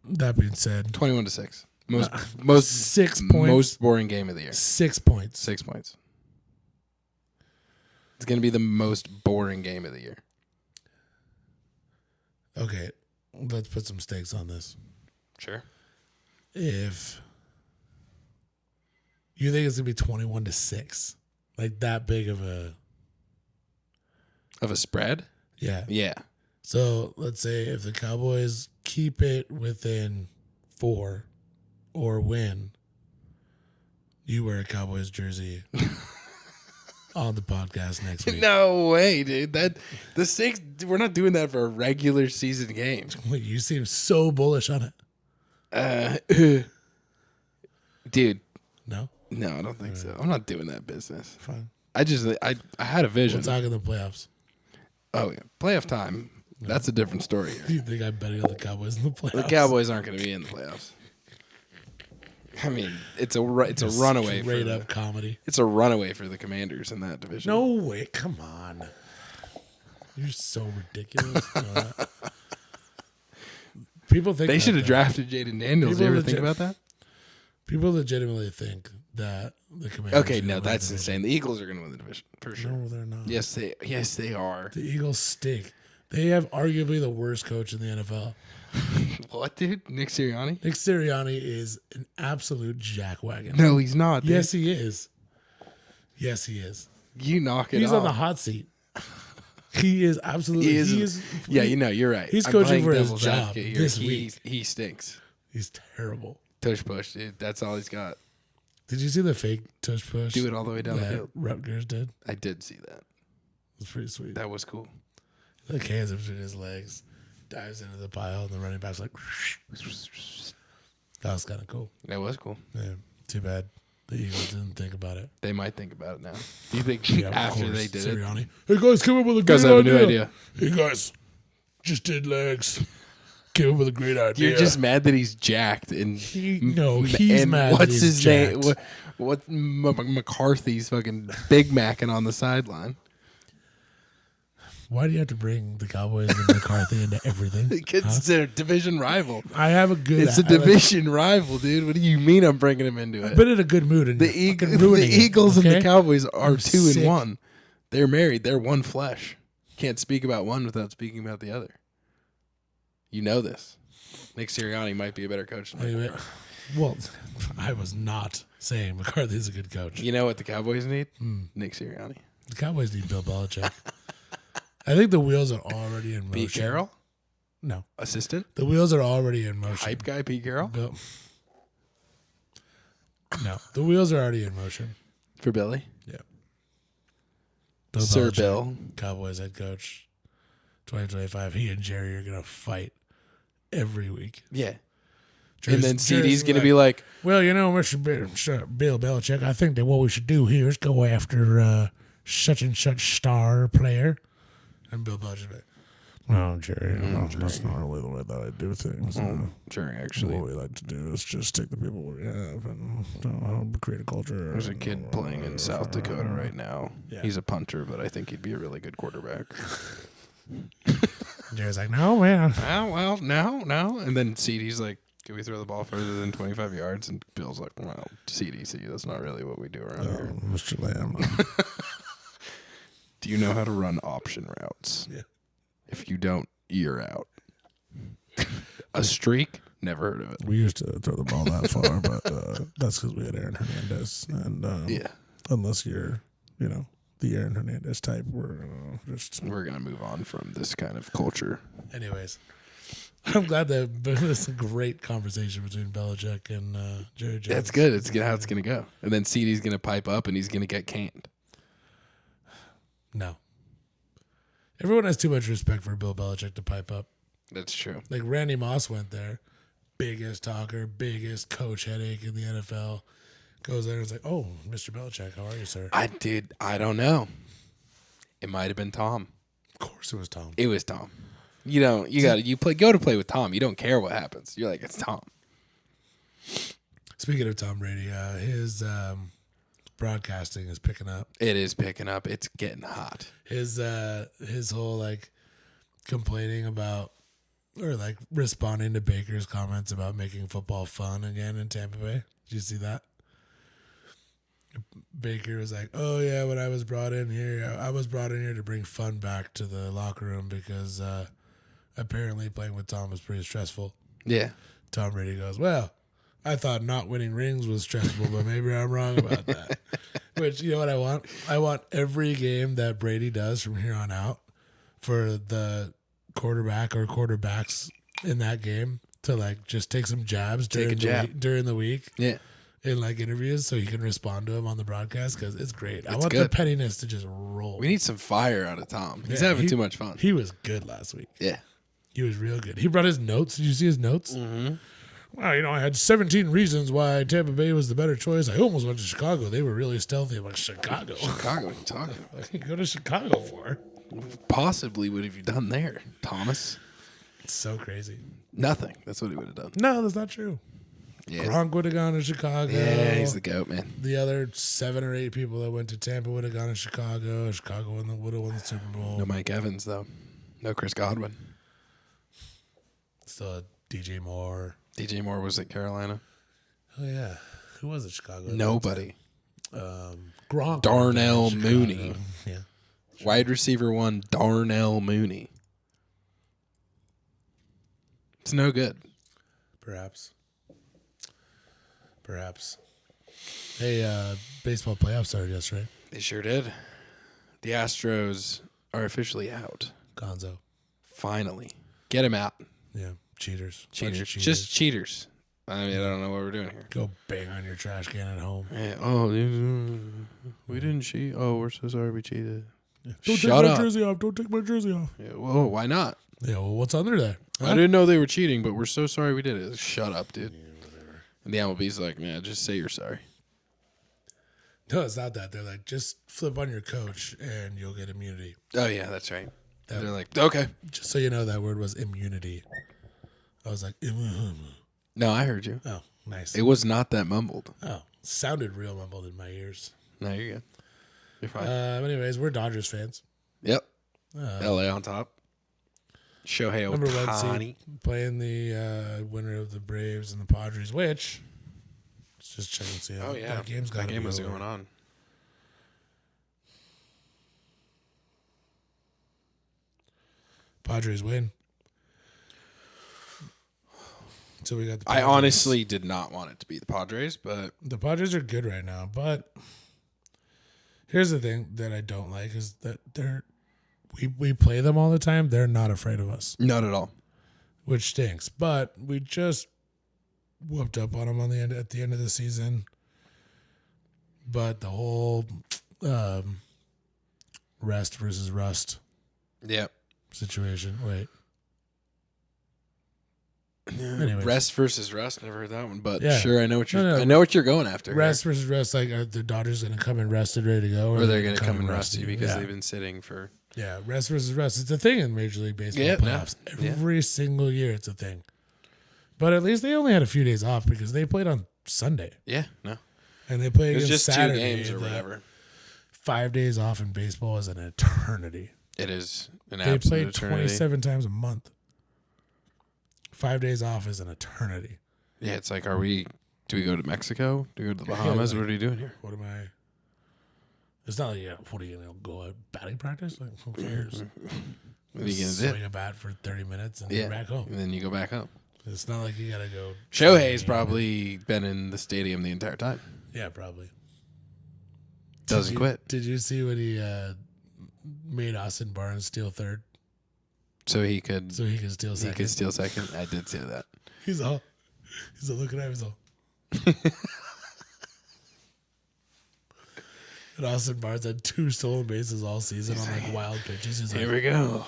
that being said, 21-6. Most 6 points. Most boring game of the year. 6 points. 6 points. It's going to be the most boring game of the year. Okay, let's put some stakes on this. Sure. If you think it's gonna be 21-6, like that big of a spread? yeah. Yeah. So let's say if the Cowboys keep it within 4 or win, you wear a Cowboys jersey on the podcast next week. No way, dude. The stakes. We're not doing that for a regular season game. Wait, you seem so bullish on it. Dude. No, No, I don't think so. I'm not doing that business. fine. I had a vision. We'll talk in the playoffs. Oh yeah, playoff time. That's a different story here. Do you think I'm betting on the Cowboys in the playoffs? The Cowboys aren't going to be in the playoffs. I mean, it's a runaway Straight for up comedy. It's a runaway for the Commanders in that division. No way! Come on, you're so ridiculous. You know that? People think they should have that. drafted Jaden Daniels. People You ever legit- think about that? People legitimately think that the Commanders. Okay, are gonna no, win that's the division. insane. The Eagles are going to win the division for sure. No, they're not. Yes, they are. The Eagles stink. They have arguably the worst coach in the NFL. What, dude? Nick Sirianni? Nick Sirianni is an absolute jackwagon. No, he's not. Dude. Yes, he is. Yes, he is. You knock it He's off. on the hot seat. He is absolutely. He is. Yeah, you're right. He's I'm coaching playing for his devil's job advocate here. this week. He stinks. He's terrible. Tush push, dude. That's all he's got. Did you see the fake tush push? Do it all the way down the that field. Rutgers did. I did see that. It's pretty sweet. That was cool. Like hands up between his legs, dives into the pile, and the running back's like. That was kind of cool. That was cool. Yeah. Too bad the Eagles didn't think about it. They might think about it now. Do you think Yeah, of after course. they did Sirianni. Hey guys, come up with a it? Guys, I great have a new idea. idea. Hey guys, just did legs. Came up with a great idea. You're just mad that he's jacked and He's and mad. what's that he's his jacked. name? What McCarthy's fucking Big Macking on the sideline? Why do you have to bring the Cowboys and McCarthy into everything? Because Huh? it's a division rival. I have a good. It's a division rival, dude. What do you mean I'm bringing him into I've it? been in a good mood, and The you're fucking the ruining it, Eagles and okay? the Cowboys are I'm 2-1. sick. They're married. They're one flesh. Can't speak about one without speaking about the other. You know this. Nick Sirianni might be a better coach than Anyway, well, I was not saying McCarthy's a good coach. You know what the Cowboys need? Nick Sirianni. The Cowboys need Bill Belichick. I think the wheels are already in motion. Pete Carroll? No, Assistant? the wheels are already in motion. Hype guy Pete Carroll? Bill. No, the wheels are already in motion. For Billy? Yeah. Sir Belichick, Bill. Cowboys head coach, 2025. He and Jerry are gonna fight every week. Yeah. Jerry's- And then Jerry's CD's going to be like, well, you know, Mr. Bill Belichick, I think that what we should do here is go after such and such star player. And Bill Belichick's like, no, Jerry, no, that's not really the way that I do things. Jerry, actually, What we like to do is just take the people we have and create a culture. there's a kid playing in South Dakota right now. Yeah. He's a punter, but I think he'd be a really good quarterback. Jerry's like, no, man. Oh, well, no. And then CD's like, can we throw the ball further than 25 yards? And Bill's like, well, CDC, that's not really what we do around here. Mr. Lamb. Do you know how to run option routes? Yeah. If you don't, you're out. A streak? Never heard of it. We used to throw the ball that far, but that's because we had Aaron Hernandez. And Yeah. unless you're, the Aaron Hernandez type, we're just. We're going to move on from this kind of culture. Anyways, I'm glad that it's a great conversation between Belichick and Jerry Jones. That's good. It's how it's going to go. And then CD's going to pipe up and he's going to get canned. No. Everyone has too much respect for Bill Belichick to pipe up. That's true. Like Randy Moss went there, biggest talker, biggest coach headache in the NFL. Goes there and is like, "Oh, Mr. Belichick, how are you, sir?" I don't know. It might have been Tom. Of course, it was Tom. It was Tom. Go to play with Tom. You don't care what happens. You're like, it's Tom. Speaking of Tom Brady, his broadcasting is picking up. It is picking up. It's getting hot. His whole like complaining about or like responding to Baker's comments about making football fun again in Tampa Bay. Did you see that? Baker was like, "Oh yeah, when I was brought in here, I was brought in here to bring fun back to the locker room because apparently playing with Tom was pretty stressful." Yeah. Tom Brady goes, "Well, I thought not winning rings was stressful, but maybe I'm wrong about that." Which, you know what I want? I want every game that Brady does from here on out for the quarterback or quarterbacks in that game to like just take some jabs during the week. Yeah. In like interviews so he can respond to him on the broadcast because it's great. I want good. the pettiness to just roll. We need some fire out of Tom. He's having too much fun. He was good last week. Yeah. He was real good. He brought his notes. Did you see his notes? Mm-hmm. Well, I had 17 reasons why Tampa Bay was the better choice. I almost went to Chicago. They were really stealthy. I'm like, Chicago? Chicago, what are you talking about? What you go to Chicago for? Possibly what have you done there, Thomas? It's so crazy. Nothing. That's what he would have done. No, that's not true. Yeah. Gronk would have gone to Chicago. Yeah, he's the GOAT, man. The other 7 or 8 people that went to Tampa would have gone to Chicago. Chicago would have won the Super Bowl. No Mike Evans, though. No Chris Godwin. Still DJ Moore. DJ Moore was at Carolina. Oh, yeah. Who was at Chicago? Nobody. Gronk. Darnell Mooney. Yeah. Wide receiver 1, Darnell Mooney. It's no good. Perhaps. Hey, baseball playoffs started yesterday. They sure did. The Astros are officially out. Gonzo. Finally. Get him out. Yeah. Cheaters. Cheaters. Bunch of Just cheaters. I mean, I don't know what we're doing here. Go bang on your trash can at home. Yeah. Oh, we didn't cheat. Oh, we're so sorry we cheated. Yeah. Don't Shut take up. my jersey off. Don't take my jersey off. Yeah, whoa, why not? Yeah, well, what's under there? Huh? I didn't know they were cheating, but we're so sorry we did it. Shut up, dude. And the MLB's like, man, just say you're sorry. No, it's not that. They're like, just flip on your coach and you'll get immunity. Oh, yeah, that's right. They're like, okay. Just so you know, that word was immunity. I was like, No, I heard you. oh, nice. It was not that mumbled. Oh, sounded real mumbled in my ears. No, you're good. You're fine. Anyways, we're Dodgers fans. Yep. LA on top. Shohei Number 1 Ohtani. seed playing the winner of the Braves and the Padres, which let's just check and see how that game was going on. Padres win. So we got the I Padres. honestly did not want it to be the Padres, but The Padres are good right now, but here's the thing that I don't like is that we play them all the time. They're not afraid of us, not at all. which stinks. But we just whooped up on them at the end of the season. But the whole rest versus rust Yep. situation. Wait. Anyways. Rest versus rust. Never heard that one, but Yeah. sure, I know what you're. No. I know what you're going after. Rest versus rest. Like, are the Dodgers going to come in rested, ready to go? or they're going to come in rusty because Yeah. they've been sitting for. Yeah, rest versus rest. It's a thing in Major League Baseball Yeah, playoffs. yeah. Every single year, it's a thing. But at least they only had a few days off because they played on Sunday Yeah, no, and they played it was against just Saturday. 2 games or The whatever. 5 days off in baseball is an eternity. It is an They absolute played eternity. 27 times a month. 5 days off is an eternity. Yeah, it's like, do we go to Mexico? Do we go to the Bahamas? like- What are you doing here? What am I? It's not like, what are you going to go at batting practice? Like, who cares? What are you going to Swing do? a bat for 30 minutes and Yeah, you're back home. and then you go back home. It's not like you got to go. Shohei's probably been in the stadium the entire time. Yeah, probably. Doesn't quit. Did you see when he made Austin Barnes steal third So he could. so he could steal He second? could steal second. I did see that. He's all looking at him. He's all. And Austin Barnes had 2 stolen bases all season on like wild pitches. He's Here like, we go.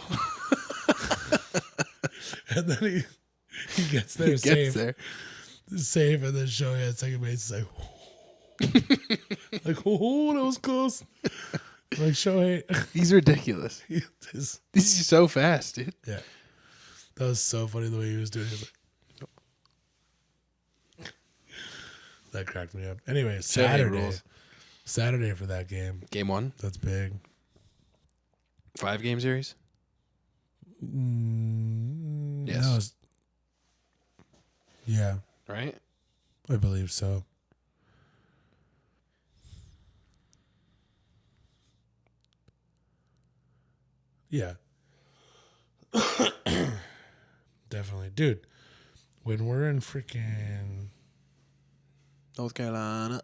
and then he gets there Gets safe, there. safe, and then Shohei at second base. He's like, Like, oh, that was close. Like, Shohei. He's ridiculous. His- This is so fast, dude. yeah. That was so funny the way he was doing it. Like, that cracked me up. Anyway, Saturday. rules. Saturday for that game. Game 1, That's big. 5-game series. Yes. No, yeah, Right? I believe so. Yeah. Definitely. Dude, when we're in freaking... North Carolina.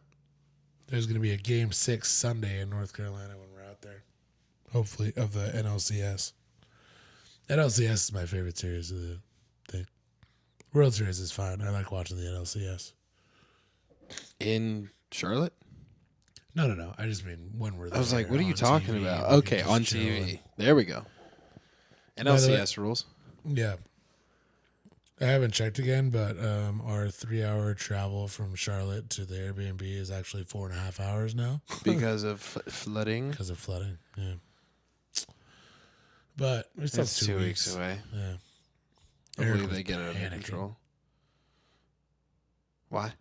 There's going to be a game 6 Sunday in North Carolina when we're out there. Hopefully, of the NLCS. NLCS is my favorite series of the thing. World Series is fine. I like watching the NLCS. In Charlotte? No. I just mean when we're there. I was like, what are you on talking TV, about? we Okay, can on just chill TV. and- There we go. NLCS rules. Yeah. I haven't checked again, but our 3-hour travel from Charlotte to the Airbnb is actually 4.5 hours now Because of flooding. because of flooding. Yeah. But we still have It's 2 2 weeks. weeks away. Yeah. I Eric believe was they get it under panicking. control. Why?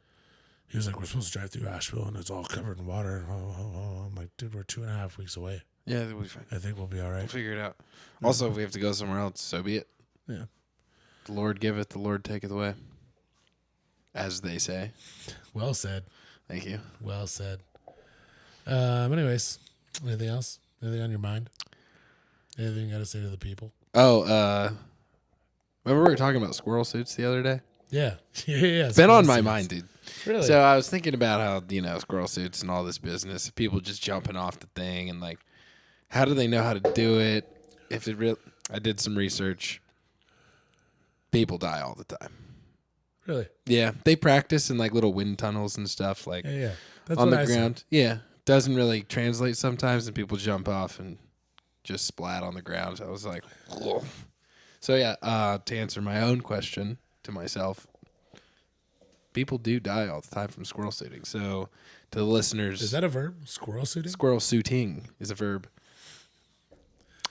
He was like, we're supposed to drive through Asheville and it's all covered in water. I'm like, dude, we're 2.5 weeks away. Yeah, we'll be fine. I think we'll be all We'll right. figure it out. Also, if we have to go somewhere else, so be it. Yeah. The Lord giveth, the Lord taketh away. As they say. Well said. Thank you. Well said. Anyways, anything else? Anything on your mind? Anything you got to say to the people? Oh, remember we were talking about squirrel suits the other day? Yeah. Yeah. It's been on my mind, dude. Really? So I was thinking about how, squirrel suits and all this business, people just jumping off the thing and like, how do they know how to do it? If it real, I did some research. People die all the time. Really? Yeah, they practice in like little wind tunnels and stuff, like Yeah. That's on what the I said. ground. Yeah, doesn't really translate sometimes, and people jump off and just splat on the ground. So I was like, whoa. So yeah, to answer my own question to myself, people do die all the time from squirrel suiting. So to the listeners, Is that a verb? Squirrel suiting? squirrel suiting is a verb.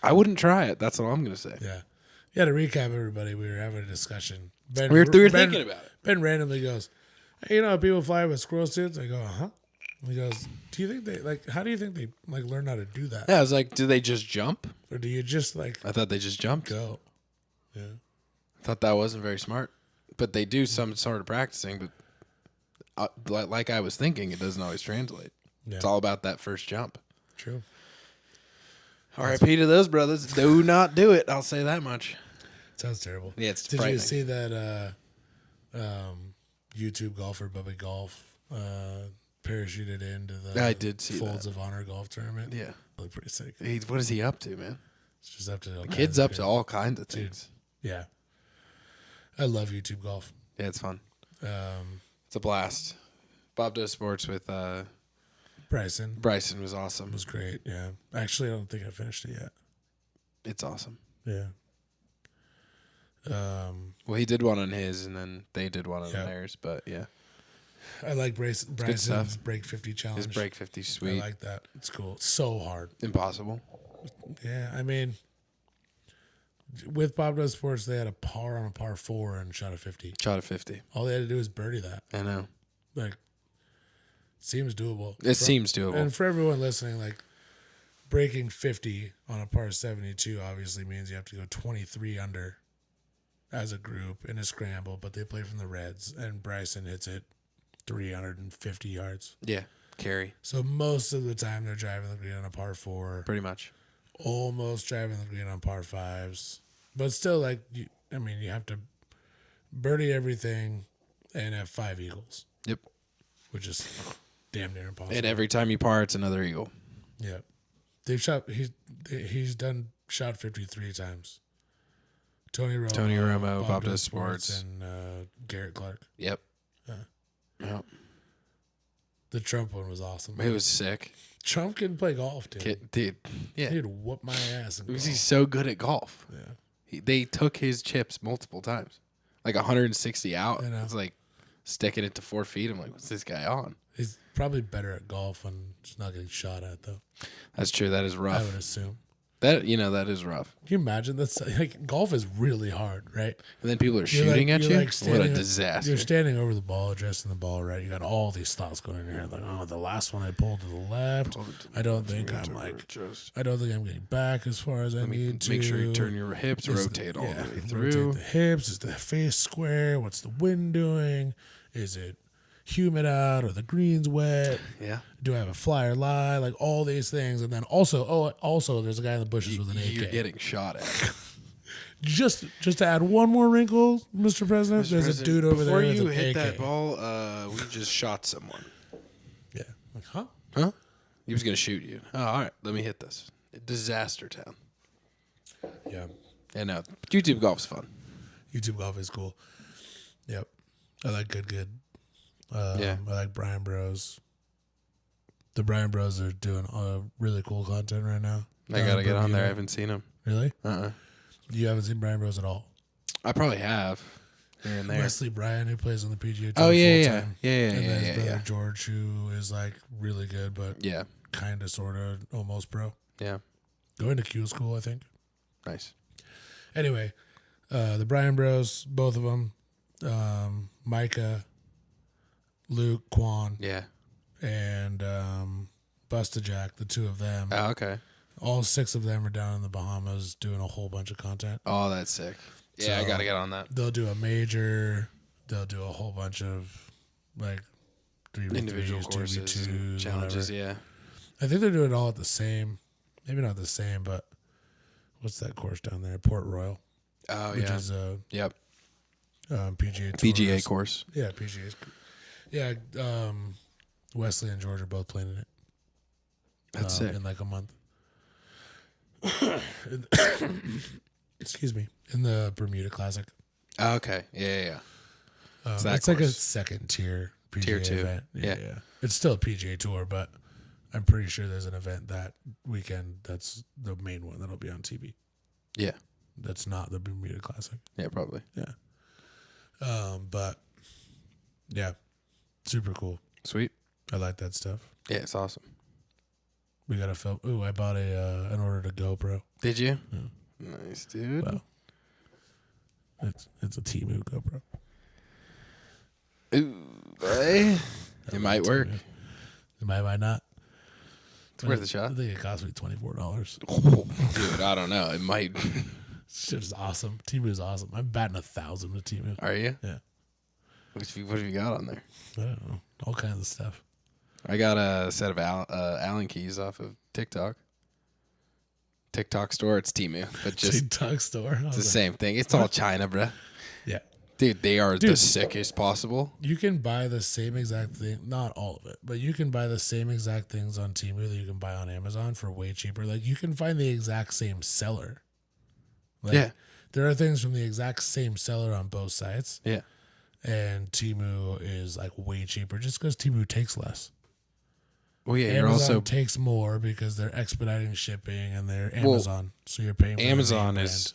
I wouldn't try it. That's all I'm gonna say. Yeah. Yeah, to recap, everybody, we were having a discussion. Ben, We were thinking about it. Ben randomly goes, hey, you know how people fly with squirrel suits? I go, uh-huh. He goes, do you think how do you think they, learn how to do that? Yeah, I was like, do they just jump? Or do you just, I thought they just jumped. go? Yeah. I thought that wasn't very smart. But they do some sort of practicing, but like I was thinking, it doesn't always translate. Yeah. It's all about that first jump. True. R.I.P. to those brothers. Do not do it. I'll say that much. Sounds terrible. Yeah, it's Did frightening. you see that YouTube golfer, Bubby Golf, parachuted into the I did see Folds that. of Honor golf tournament? Yeah. Really pretty sick. What is he up to, man? It's just up to The kid's up to all kinds of things. Yeah. I love YouTube golf. Yeah, it's fun. Um, It's a blast. Bob Does Sports with Bryson Bryson was awesome. was great. Yeah. Actually, I don't think I finished it yet. It's awesome. Yeah. Well, he did one on his, and then they did one on Yeah. theirs. But yeah, I like Bryson's stuff. break 50 challenge. his break 50 I sweet. like that. It's cool. It's so hard. Impossible. Yeah. I mean, with Bob Does Sports, they had a par on a par 4 and shot a 50. Shot of 50. All they had to do was birdie that. I know. Like, seems doable. It seems doable. And for everyone listening, breaking 50 on a par 72 obviously means you have to go 23 under as a group in a scramble, but they play from the Reds, and Bryson hits it 350 yards. Yeah. Carry. So most of the time they're driving the green on a par 4, Pretty much. almost driving the green on par 5s. But still, you have to birdie everything and have 5 eagles, Yep. which is damn near impossible. And every time you par, it's another eagle. Yeah. He's shot 53 times. Tony Romo, Bob Does Sports. and Garrett Clark. Yep. Yeah. Yep. The Trump one was awesome. It was sick. Trump can play golf, dude. Dude. Yeah. He'd whoop my ass. In Because golf. he's so good at golf. Yeah. They took his chips multiple times. Like 160 out. I know. It's like sticking it to 4 feet. I'm like, what's this guy on? He's probably better at golf and just not getting shot at, though. That's true. That is I rough. would assume. That is rough. Can you imagine? That's like golf is really hard, right? And then people are shooting at you. Like What a disaster. You're standing over the ball, addressing the ball, right? You got all these thoughts going in your head, like, oh, the last one I pulled to the left. I don't think I'm getting back as far as I need to. Make sure you turn your hips, rotate all the way through. Rotate the hips. Is the face square? What's the wind doing? Is it humid out or the green's wet? Yeah. Do I have a fly or lie? Like all these things, and then also there's a guy in the bushes with an AK. You're getting shot at. Just to add one more wrinkle, Mr. President, there's a dude over there with an AK. Before you hit that ball, we just shot someone. Yeah. Like, huh? Huh? He was gonna shoot you. Oh, all right. Let me hit this. Disaster town. Yeah. Yeah, no. YouTube golf's fun. YouTube golf is cool. Yep. I like good. Yeah. I like Bryan Bros. The Bryan Bros are doing really cool content right now. I gotta get on there. I haven't seen them. Really? Uh-uh. You haven't seen Bryan Bros at all? I probably have. Here and there. Wesley Bryan, who plays on the PGA Tour Oh, yeah. full-time. And then his brother George, who is like really good, but Yeah. kind of, sort of, almost pro. Yeah. Going to Q school, I think. Nice. Anyway, the Bryan Bros, both of them, Micah, Luke, Quan, Yeah. and Busta Jack, the two of them. Oh, okay. All 6 of them are down in the Bahamas doing a whole bunch of content. Oh, that's sick. Yeah, So, I gotta get on that. They'll do a major. They'll do a whole bunch of like 3v3s, Individual courses, 2v2s, challenges. whatever. Yeah. I think they're doing it all at the same. Maybe not the same, but what's that course down there? Port Royal. Oh, Which yeah. is a Yep. PGA Tour. PGA course. Yeah, PGA. Yeah, Wesley and George are both playing in it. That's sick. In like a month. Excuse me. In the Bermuda Classic. Oh, okay. Yeah. So It's that like a course. second tier PGA Tier 2. event. Yeah. It's still a PGA Tour, but I'm pretty sure there's an event that weekend that's the main one that'll be on TV. Yeah. That's not the Bermuda Classic. Yeah, probably. Yeah. But yeah, super cool. Sweet. I like that stuff. Yeah, it's awesome. We got to film. Ooh, I bought an ordered a GoPro. Did you? Yeah. Nice, dude. Well, it's a Temu GoPro. Ooh, boy. It might work. It might not. It's worth a shot. I think it cost me $24. Dude, I don't know. It might. Shit's awesome. Temu is awesome. I'm batting 1,000 with Temu. Are you? Yeah. What have you got on there? I don't know. All kinds of stuff. I got a set of Allen keys off of TikTok. TikTok store. It's Temu, but just TikTok store. it's the same thing. It's all China, bruh. Yeah. Dude, they are the sickest possible. You can buy the same exact thing. Not all of it, but you can buy the same exact things on Temu that you can buy on Amazon for way cheaper. Like you can find the exact same seller. Like, Yeah. There are things from the exact same seller on both sites. Yeah. And Temu is like way cheaper just because Temu takes less. Well, yeah, Amazon you're also takes more because they're expediting shipping and they're Amazon. So you're paying for Amazon the is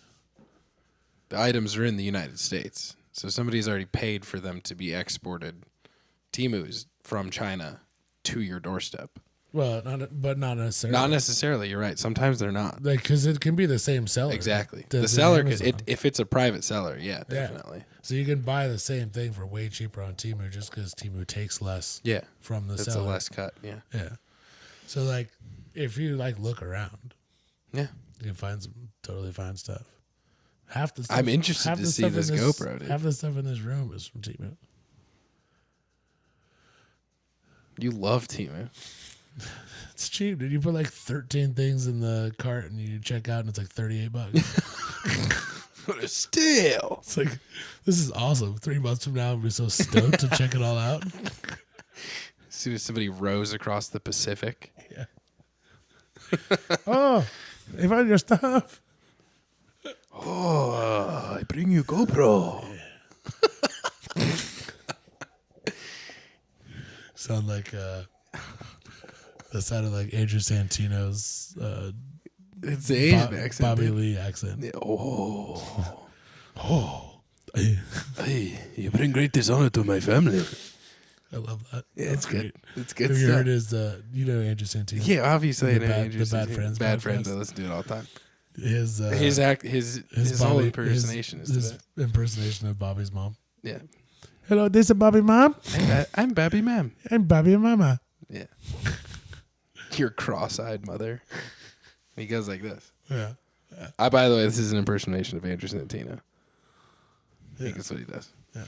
the items are in the United States. So somebody's already paid for them to be exported. Temu's from China to your doorstep. Well, but not necessarily. Not necessarily. You're right. Sometimes they're not. Like, because it can be the same seller. Exactly. The The seller, Amazon. if it's a private seller, yeah, definitely. So you can buy the same thing for way cheaper on Temu just because Temu takes less Yeah. from the That's seller. a less cut. Yeah. Yeah. So, like, if you, like, look around, Yeah. you can find some totally fine stuff. Half the stuff, I'm interested half to the see stuff this in GoPro, dude. Half the stuff in this room is from Temu. You love Temu. It's cheap, dude. You put like 13 things in the cart and you check out and it's like $38. What a steal. It's like, this is awesome. 3 months from now, I'll be so stoked to check it all out. As soon as somebody rows across the Pacific. Yeah. Oh, they found your stuff. Oh, I bring you GoPro. Sound like that sounded like Andrew Santino's It's the Asian accent. Bobby dude. Lee accent. Yeah, oh. Oh, Hey, you bring great dishonor to my family. I love that. Yeah, That's it's great. good. It's good Have you stuff. heard his, Andrew Santino? Yeah, obviously. The Bad Friends Bad Friends. podcast? I listen to it all the time. His Whole impersonation is the his best. impersonation of Bobby's mom. Yeah. Hello, this is Bobby mom. I'm Babby Ma'am. I'm Bobby mama. Yeah. Your cross-eyed mother. He goes like this. Yeah. By the way, this is an impersonation of Andrew Santino. I think that's what he does. Yeah.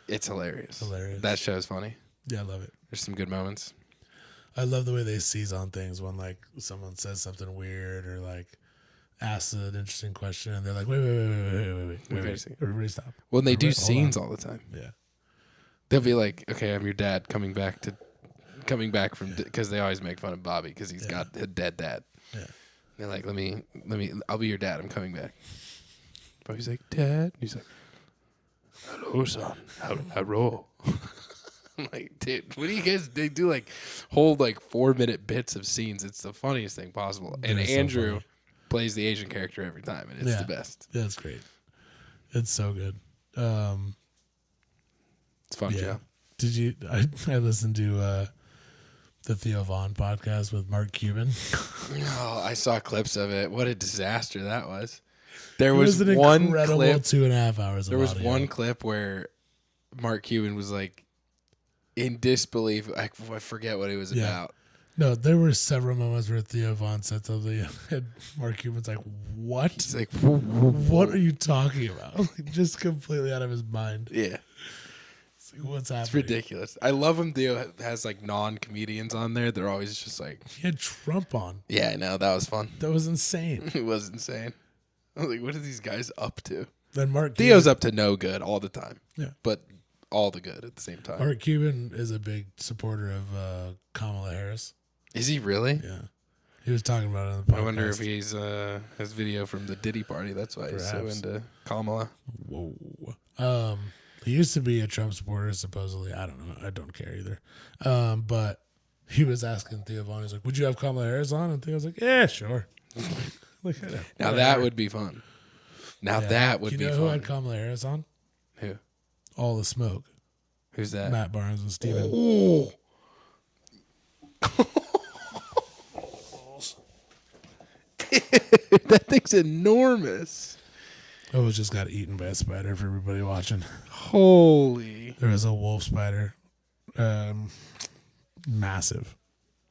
It's hilarious. Hilarious. That show's funny. Yeah, I love it. There's some good moments. I love the way they seize on things when like someone says something weird or like asks an interesting question and they're like, wait, everybody stop. Well, they do Hold scenes on. all the time. Yeah. They'll be like, okay, I'm your dad coming back from, because they always make fun of Bobby because he's got a dead dad. Yeah. They're like, let me, I'll be your dad. I'm coming back. Bobby's like, Dad. He's like, hello, son. Hello. I'm like, dude, what do you guys? They do like whole like 4-minute bits of scenes. It's the funniest thing possible. And It is so Andrew funny. plays the Asian character every time, and it's the best. Yeah, it's great. It's so good. It's fun, Yeah. Joe. Did you? I listened to the Theo Vaughn podcast with Mark Cuban. Oh, I saw clips of it. What a disaster that was. There It was an one incredible clip. 2.5 hours. There of was audio. one clip where Mark Cuban was like in disbelief. I forget what it was Yeah. about. No, there were several moments where Theo Vaughn said something, and Mark Cuban's like, "What? It's like, What are you talking about?" Like, just completely out of his mind. yeah, It's like, what's happening? it's ridiculous. I love him. Theo has like non-comedians on there. They're always just like, He had Trump on. yeah, I know, that was fun. That was insane. It was insane. I was like, what are these guys up to? Then Mark Theo's Cuban, up to no good all the time. Yeah. But all the good at the same time. Mark Cuban is a big supporter of Kamala Harris. Is he really? Yeah, he was talking about it on the podcast. I wonder if he's his video from the Diddy party. That's why he's so Perhaps. into Kamala. Whoa. He used to be a Trump supporter, supposedly. I don't know. I don't care either. But he was asking Theo Vaughn, he's like, "Would you have Kamala Harris on?" And Theo was like, "Yeah, sure." Like, Now that would be fun. Now that would you be know fun. who had Kamala Harris on? Who? All the Smoke. Who's that? Matt Barnes and Steven. Oh. That thing's enormous. I was just got eaten by a spider for everybody watching. Holy. There was a wolf spider. Massive.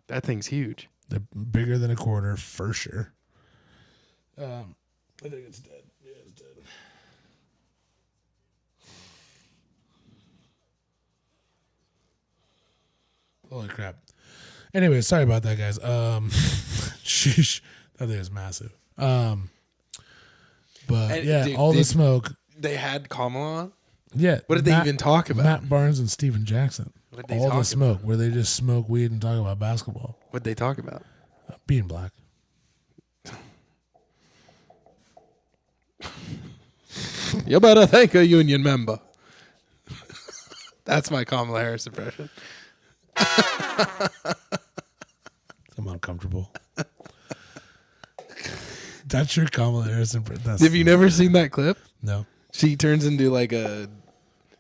That thing's huge. They're bigger than a quarter for sure. I think it's dead. Yeah, it's dead. Holy crap. Anyway, sorry about that, guys. Sheesh. That thing is massive. But And yeah, dude, all the smoke. They had Kamala on? Yeah. What did they even talk about? Matt Barnes and Steven Jackson. What did they All talk the smoke, where they just smoke weed and talk about basketball. What did they talk about? Being black. You better thank a union member. That's my Kamala Harris impression. I'm uncomfortable. That's your Kamala Harris impression. Have you never seen that clip? No. She turns into like a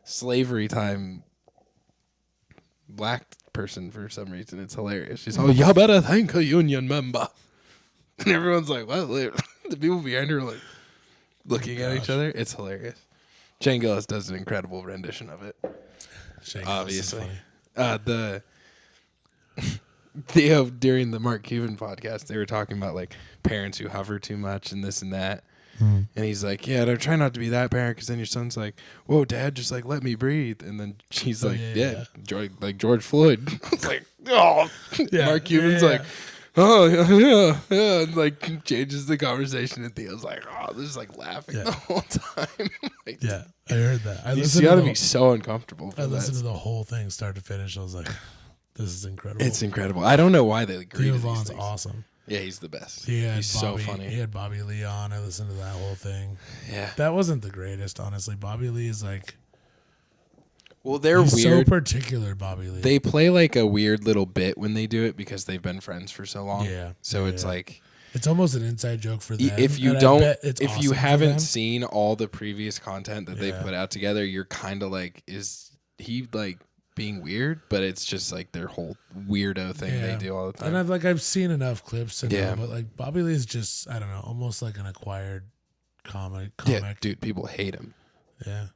slavery time black person for some reason. It's hilarious. She's like, you better thank a union member. And everyone's like, what? The people behind her are like looking at each other. It's hilarious. Shane Gillis does an incredible rendition of it. Shane Gillis is Obviously. funny. Theo, during the Mark Cuban podcast, they were talking about like parents who hover too much and this and that. And he's like, yeah, try not to be that parent because then your son's like, whoa, Dad, just like let me breathe. And then she's like, yeah. George Floyd. It's like, oh. Yeah, Mark Cuban's yeah. like, oh, yeah. And like changes the conversation. And Theo's like, oh, this is like laughing the whole time. Like, Yeah, I heard that. you got to be so uncomfortable for I listened that. to the whole thing, start to finish. I was like, this is incredible. It's incredible. I don't know why they agree Theo to these Vaughn's things. awesome. Yeah, he's the best. Bobby, He's so funny. He had Bobby Lee on. I listened to that whole thing. Yeah. That wasn't the greatest, honestly. Bobby Lee is like, Well, they're he's weird. so particular, Bobby Lee. They play like a weird little bit when they do it because they've been friends for so long. Yeah. So Yeah, it's yeah. like It's almost an inside joke for them. If you and I don't, bet it's if awesome you for haven't them. seen all the previous content that they Yeah. put out together, you're kind of like, is he like being weird? But it's just like their whole weirdo thing they do all the time. And I've seen enough clips to know, Yeah. but like Bobby Lee is just, I don't know, almost like an acquired comic. Yeah, dude, people hate him. Yeah.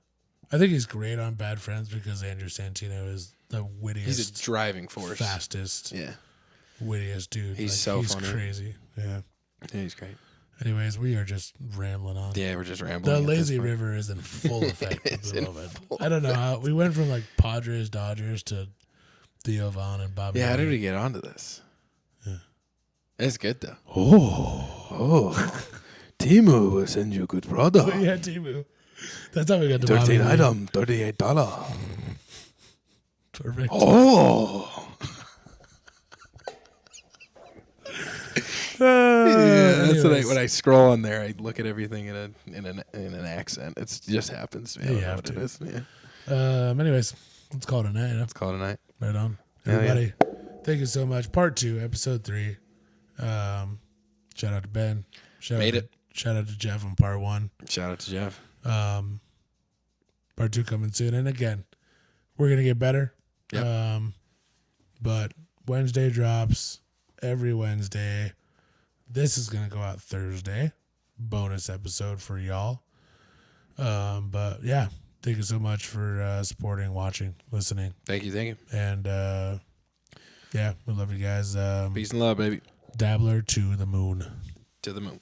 I think he's great on Bad Friends because Andrew Santino is the wittiest, He's a driving force. fastest, Yeah, wittiest dude. He's Like, so he's funny. crazy. Yeah. he's great. Anyways, we are just rambling on. Yeah, we're just rambling. The at this lazy point. river is in full effect at It's the in moment. full I don't know how we went from like Padres, Dodgers to Theo Vaughn and Bobby. Yeah, how did Lee. we get onto this? Yeah. It's good though. Oh, Temu will send you a good product. yeah, Temu. That's how we got to Bobby Lee. $38. Perfect. Oh. Yeah, that's when I scroll on there. I look at everything in an accent. It just happens. Man. I don't know what it is. Yeah. Anyways, let's call it a night. Huh? Let's call it a night. Right on. Hell yeah. Everybody, thank you so much. Part 2, episode 3. Shout out to Ben. Made it. Shout out to Jeff on part 1. Shout out to Jeff. Part 2 coming soon. And again, we're going to get better. Yep. But Wednesday drops every Wednesday. This is going to go out Thursday. Bonus episode for y'all. But yeah, thank you so much for supporting, watching, listening. Thank you. And yeah, we love you guys. Peace and love, baby. Dabbler to the moon. To the moon.